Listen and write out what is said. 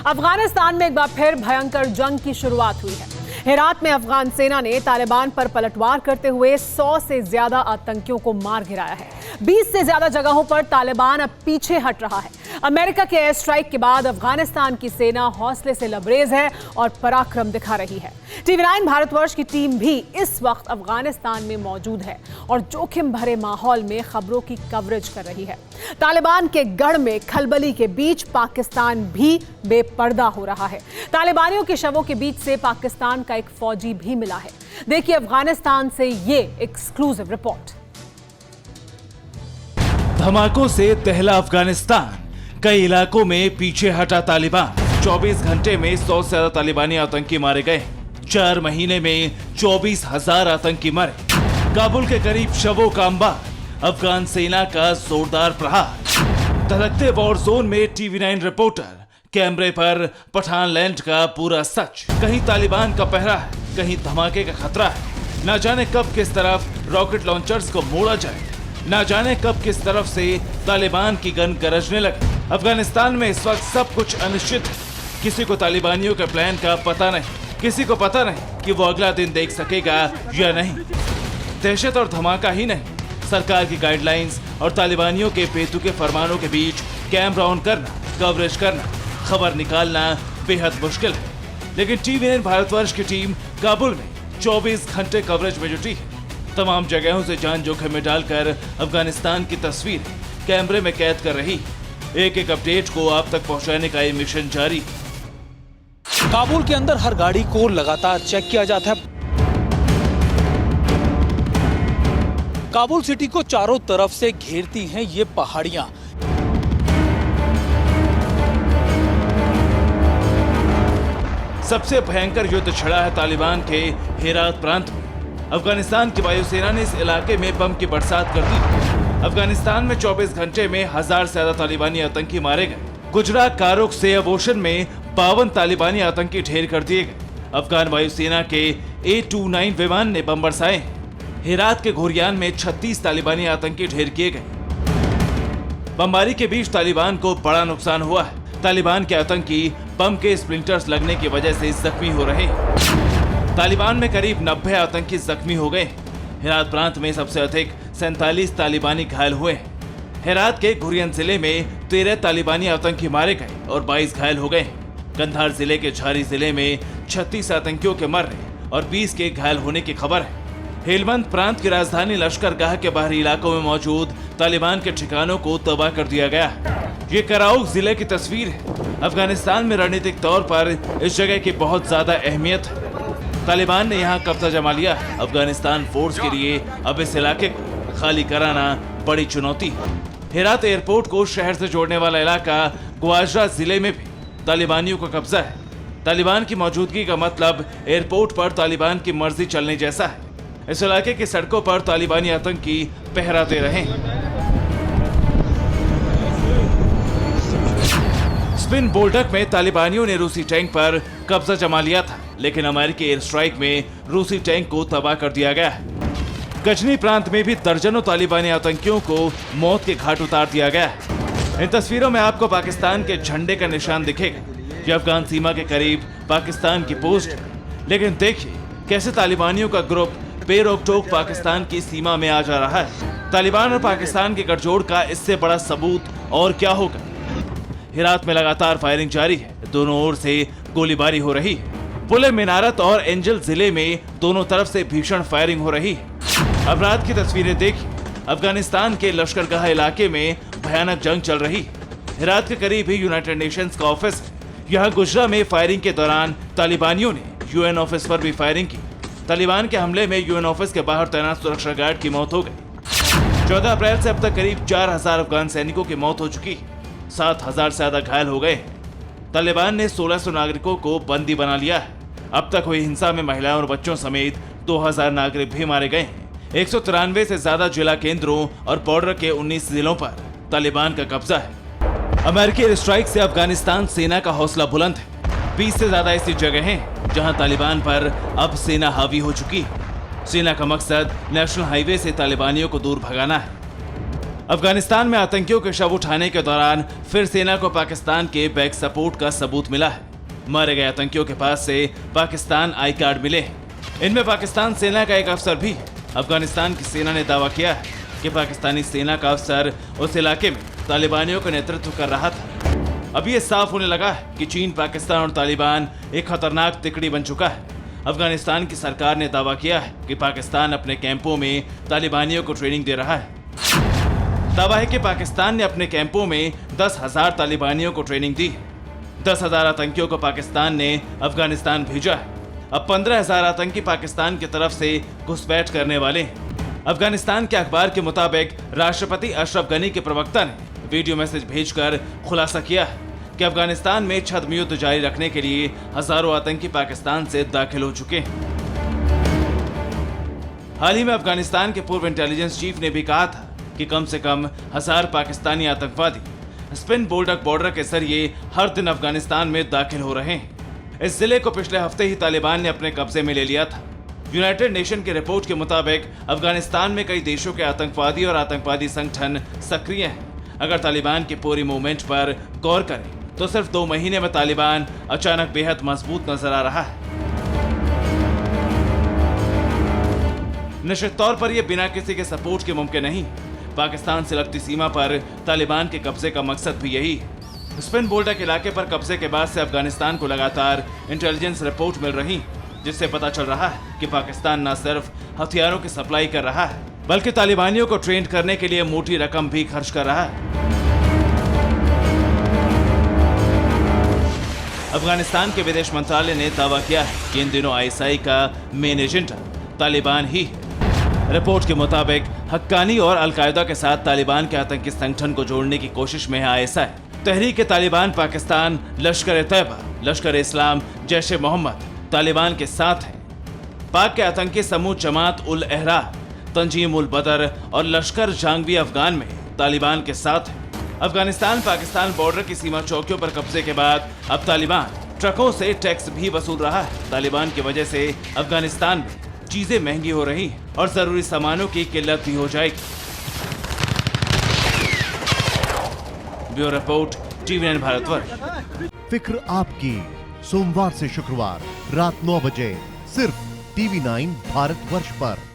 अफगानिस्तान में एक बार फिर भयंकर जंग की शुरुआत हुई है। हेरात में अफगान सेना ने तालिबान पर पलटवार करते हुए 100 से ज्यादा आतंकियों को मार गिराया है। 20 से ज्यादा जगहों पर तालिबान अब पीछे हट रहा है। अमेरिका के एयर स्ट्राइक के बाद अफगानिस्तान की सेना हौसले से लबरेज है और पराक्रम दिखा रही है। TV9 भारतवर्ष की टीम भी इस वक्त अफगानिस्तान में मौजूद है और जोखिम भरे माहौल में खबरों की कवरेज कर रही है। तालिबान के गढ़ में खलबली के बीच पाकिस्तान भी बेपर्दा हो रहा है। तालिबानियों के शवों के बीच से पाकिस्तान का एक फौजी भी मिला है। देखिए अफगानिस्तान से ये एक्सक्लूसिव रिपोर्ट। धमाकों से दहला अफगानिस्तान, कई इलाकों में पीछे हटा तालिबान। 24 घंटे में 100 से ज्यादा तालिबानी आतंकी मारे गए। 4 महीने में 24,000 आतंकी मरे। काबुल के करीब शवों का अंबार, अफगान सेना का जोरदार प्रहार। धड़कते वॉर जोन में TV9 रिपोर्टर, कैमरे पर पठान लैंड का पूरा सच। कहीं तालिबान का पहरा है, कहीं धमाके का खतरा है। न जाने कब किस तरफ रॉकेट लॉन्चर्स को मोड़ा जाए, न जाने कब किस तरफ से तालिबान की गन गरजने लगे। अफगानिस्तान में इस वक्त सब कुछ अनिश्चित है। किसी को तालिबानियों के प्लान का पता नहीं, किसी को पता नहीं कि वो अगला दिन देख सकेगा या नहीं। दहशत और धमाका ही नहीं, सरकार की गाइडलाइंस और तालिबानियों के बेतुके फरमानों के बीच कैमरा ऑन करना, कवरेज करना, खबर निकालना बेहद मुश्किल है। लेकिन TV9 भारतवर्ष की टीम काबुल में 24 घंटे कवरेज में जुटी है। तमाम जगहों से जान जोखिम में डालकर अफगानिस्तान की तस्वीर कैमरे में कैद कर रही। एक एक अपडेट को आप तक पहुंचाने का ये मिशन जारी। काबुल के अंदर हर गाड़ी को लगातार चेक किया जाता है। काबुल सिटी को चारों तरफ से घेरती हैं ये पहाड़ियां। सबसे भयंकर युद्ध छिड़ा है तालिबान के हेरात प्रांत में। अफगानिस्तान की वायुसेना ने इस इलाके में बम की बरसात कर दी। अफगानिस्तान में 24 घंटे में 1000 से ज्यादा तालिबानी आतंकी मारे गए। गुजरात कारुक से अबोशन में 52 तालिबानी आतंकी ढेर कर दिए गए। अफगान वायुसेना के A-29 विमान ने बम बरसाए। हेरात के घोरियान में 36 तालिबानी आतंकी ढेर किए गए। बमबारी के बीच तालिबान को बड़ा नुकसान हुआ है। तालिबान के आतंकी बम के स्प्लिंटर्स लगने की वजह से जख्मी हो रहे हैं। तालिबान में करीब 90 आतंकी जख्मी हो गए। हेरात प्रांत में सबसे अधिक 47 तालिबानी घायल हुए। हेरात के घुरियन जिले में 13 तालिबानी आतंकी मारे गए और 22 घायल हो गए। कंधार जिले के झारी जिले में 36 आतंकियों के मरने और 20 के घायल होने की खबर है। हेलमंद प्रांत की राजधानी लश्करगाह के बाहरी इलाकों में मौजूद तालिबान के ठिकानों को तबाह कर दिया गया। ये कराउक जिले की तस्वीर है। अफगानिस्तान में रणनीतिक तौर पर इस जगह की बहुत ज्यादा अहमियत है। तालिबान ने यहाँ कब्जा जमा लिया। अफगानिस्तान फोर्स के लिए अब इस इलाके को खाली कराना बड़ी चुनौती है। हेरात एयरपोर्ट को शहर से जोड़ने वाला इलाका ग्वाजरा जिले में भी तालिबानियों का कब्जा है। तालिबान की मौजूदगी का मतलब एयरपोर्ट पर तालिबान की मर्जी चलने जैसा है। इस इलाके की सड़कों पर तालिबानी आतंकी पहरा दे रहे हैं। स्पिन बोल्डक में तालिबानियों ने रूसी टैंक पर कब्जा जमा लिया था, लेकिन अमेरिकी एयर स्ट्राइक में रूसी टैंक को तबाह कर दिया गया है। गजनी प्रांत में भी दर्जनों तालिबानी आतंकियों को मौत के घाट उतार दिया गया है। इन तस्वीरों में आपको पाकिस्तान के झंडे का निशान दिखेगा। ये अफगान सीमा के करीब पाकिस्तान की पोस्ट है। लेकिन देखिए कैसे तालिबानियों का ग्रुप बेरोक टोक पाकिस्तान की सीमा में आ जा रहा है। तालिबान और पाकिस्तान के गठजोड़ का इससे बड़ा सबूत और क्या होगा। हेरात में लगातार फायरिंग जारी है। दोनों ओर से गोलीबारी हो रही है। पुले मिनारत और एंजल जिले में दोनों तरफ से भीषण फायरिंग हो रही है। अब रात की तस्वीरें देखिए। अफगानिस्तान के लश्करगाह इलाके में भयानक जंग चल रही है। हेरात के करीब ही यूनाइटेड नेशंस का ऑफिस है। यहाँ गुजरा में फायरिंग के दौरान तालिबानियों ने UN ऑफिस पर भी फायरिंग की। तालिबान के हमले में UN ऑफिस के बाहर तैनात सुरक्षा गार्ड की मौत हो गई। 14 अप्रैल से अब तक करीब 4000 अफगान सैनिकों की मौत हो चुकी है। 7000 से ज्यादा घायल हो गए। तालिबान ने 1600 नागरिकों को बंदी बना लिया है। अब तक हुई हिंसा में महिलाओं और बच्चों समेत 2000 नागरिक भी मारे गए हैं। 193 से ज्यादा जिला केंद्रों और बॉर्डर के 19 जिलों पर तालिबान का कब्जा है। अमेरिकी एयर स्ट्राइक से अफगानिस्तान सेना का हौसला बुलंद है। 20 से ज्यादा ऐसी जगह हैं जहां तालिबान पर अब सेना हावी हो चुकी है। सेना का मकसद नेशनल हाईवे से तालिबानियों को दूर भगाना है। अफगानिस्तान में आतंकियों के शव उठाने के दौरान फिर सेना को पाकिस्तान के बैक सपोर्ट का सबूत मिला है। मारे गए आतंकियों के पास से पाकिस्तान आई कार्ड मिले हैं। इनमें पाकिस्तान सेना का एक अफसर भी है। अफगानिस्तान की सेना ने दावा किया है कि पाकिस्तानी सेना का अफसर उस इलाके में तालिबानियों का नेतृत्व कर रहा था। अब ये साफ होने लगा है कि चीन, पाकिस्तान और तालिबान एक खतरनाक तिकड़ी बन चुका है। अफगानिस्तान की सरकार ने दावा किया है कि पाकिस्तान अपने कैंपों में तालिबानियों को ट्रेनिंग दे रहा है। दावा है कि पाकिस्तान ने अपने कैंपों में 10,000 तालिबानियों को ट्रेनिंग दी है। 10,000 आतंकियों को पाकिस्तान ने अफगानिस्तान भेजा है। अब 15,000 आतंकी पाकिस्तान की तरफ से घुसपैठ करने वाले हैं। अफगानिस्तान के अखबार के मुताबिक राष्ट्रपति अशरफ गनी के प्रवक्ता ने वीडियो मैसेज भेजकर खुलासा किया है कि अफगानिस्तान में छद्म युद्ध जारी रखने के लिए हजारों आतंकी पाकिस्तान से दाखिल हो चुके हैं। हाल ही में अफगानिस्तान के पूर्व इंटेलिजेंस चीफ ने भी कहा था कि कम से कम 1000 पाकिस्तानी आतंकवादी स्पिन बोल्डक बॉर्डर के जरिए हर दिन अफगानिस्तान में दाखिल हो रहे हैं। इस जिले को पिछले हफ्ते ही तालिबान ने अपने कब्जे में ले लिया था। यूनाइटेड नेशन की रिपोर्ट के मुताबिक अफगानिस्तान में कई देशों के आतंकवादी और आतंकवादी संगठन सक्रिय हैं। अगर तालिबान की पूरी मूवमेंट पर गौर करें तो सिर्फ 2 महीने में तालिबान अचानक बेहद मजबूत नजर आ रहा है। निश्चित तौर पर यह बिना किसी के सपोर्ट के मुमकिन नहीं। पाकिस्तान से लगती सीमा पर तालिबान के कब्जे का मकसद भी यही है। स्पिन बोल्डक इलाके पर कब्जे के बाद से अफगानिस्तान को लगातार इंटेलिजेंस रिपोर्ट मिल रही, जिससे पता चल रहा है कि पाकिस्तान न सिर्फ हथियारों की सप्लाई कर रहा है बल्कि तालिबानियों को ट्रेन करने के लिए मोटी रकम भी खर्च कर रहा है। अफगानिस्तान के विदेश मंत्रालय ने दावा किया है कि इन दिनों आईएसआई का मेन एजेंट तालिबान ही है। रिपोर्ट के मुताबिक हक्कानी और अलकायदा के साथ तालिबान के आतंकी संगठन को जोड़ने की कोशिश में है आईएसआई। तहरीक तालिबान पाकिस्तान, लश्कर-ए-तैयबा, लश्कर-ए-इस्लाम, जैश-ए-मोहम्मद तालिबान के साथ है। पाक के आतंकी समूह जमात-उल-अहरार, तंजीम-उल-बदर और लश्कर जंगी अफगान में तालिबान के साथ है। अफगानिस्तान पाकिस्तान बॉर्डर की सीमा चौकियों पर कब्जे के बाद अब तालिबान ट्रकों से टैक्स भी वसूल रहा है। तालिबान की वजह से अफगानिस्तान में चीजें महंगी हो रही हैं और जरूरी सामानों की किल्लत भी हो जाएगी। Bureau report, TV9 Bharatvarsh. फिक्र आपकी, सोमवार से शुक्रवार रात 9 बजे सिर्फ TV9 भारतवर्ष पर।